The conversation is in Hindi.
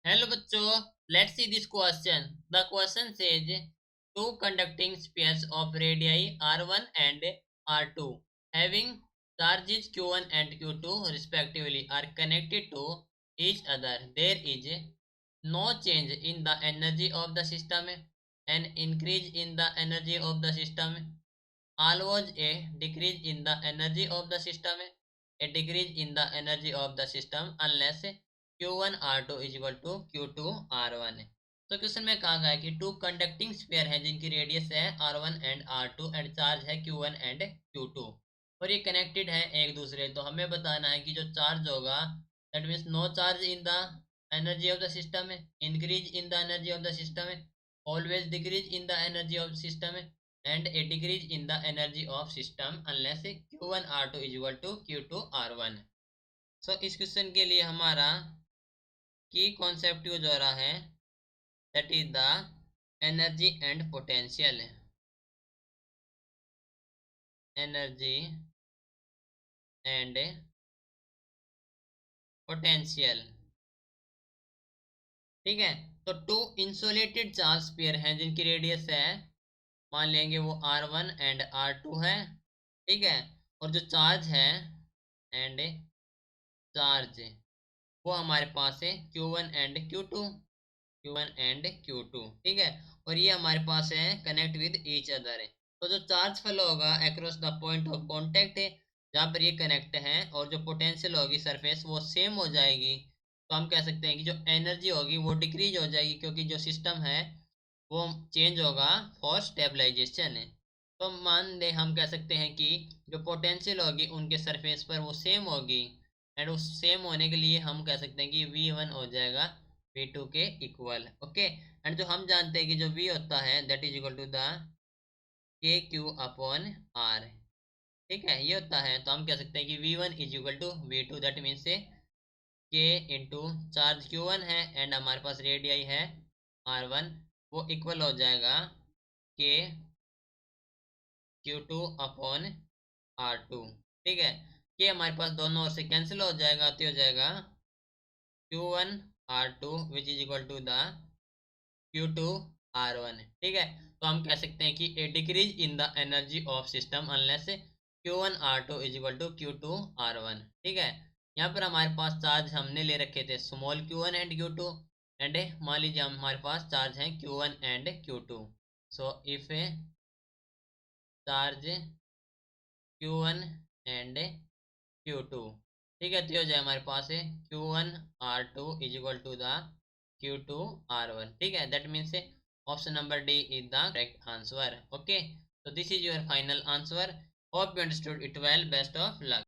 Hello bachcho, let's see this question. The question says two conducting spheres of radii r1 and r2 having charges q1 and q2 respectively are connected to each other. There is no change in the energy of the system, an increase in the energy of the system, always a decrease in the energy of the system, a decrease in the energy of the system unless Q1 R2 is equal to Q2 R1 है। तो क्वेश्चन में कहा गया है कि टू कंडक्टिंग स्फीयर है जिनकी रेडियस है R1 and R2 and charge है Q1 एंड Q2 और ये कनेक्टेड है एक दूसरे। तो हमें बताना है कि जो चार्ज होगा that means no charge in the energy of the system है, increase in the energy of the system है, always decrease in the energy of system है and a decrease in the energy of system unless q1 r2 is equal to q2 r1। सो इस क्वेश्चन के लिए हमारा की कॉन्सेप्ट यूज हो रहा है that is the energy and potential. Energy and potential, ठीक है। तो टू इंसुलेटेड चार्ज स्फीयर हैं जिनकी रेडियस है, मान लेंगे वो R1 एंड R2 है, ठीक है। और जो चार्ज है एंड चार्ज वो हमारे पास है Q1 and Q2, Q1 and Q2, ठीक है। और ये हमारे पास है कनेक्ट विद ईच अदर है। तो जो चार्ज फ्लो होगा across the point of contact है जहाँ पर ये कनेक्ट है और जो पोटेंशियल होगी सरफेस वो सेम हो जाएगी। तो हम कह सकते हैं कि जो एनर्जी होगी वो डिक्रीज हो जाएगी क्योंकि जो सिस्टम है वो चेंज होगा फॉर स्टेबलाइजेशन है। तो मान ले हम कह सकते हैं कि जो पोटेंशियल होगी उनके सरफेस पर वो सेम होगी एंड उस सेम होने के लिए हम कह सकते हैं कि V1 हो जाएगा V2 के इक्वल। ओके, एंड जो हम जानते हैं कि जो V होता है that is equal to the K Q upon R, ठीक है, ये होता है। तो हम कह सकते हैं कि V1 is equal to V2 that means से के इंटू चार्ज Q1 है एंड हमारे पास रेडियाई है R1, वो इक्वल हो जाएगा के Q2 अपॉन R2, ठीक है। ये हमारे पास दोनों ओर से कैंसिल हो जाएगा तो हो जाएगा Q1 R2 which is equal to the Q2 R1, ठीक है। तो हम कह सकते हैं कि a decrease in the energy of system unless Q1 R2 is equal to Q2 R1, ठीक है। यहाँ पर हमारे पास चार्ज हमने ले रखे थे small Q1 and Q2 and मान लीजिए हमारे पास चार्ज है Q1 and Q2। So if charge Q1 and Q2, ठीक है, तो हो जाए हमारे पास है Q1 R2 is equal to the Q2 R1, ठीक है। That means option number D is the correct answer. Okay, so this is your final answer. Hope you understood it well. Best of luck.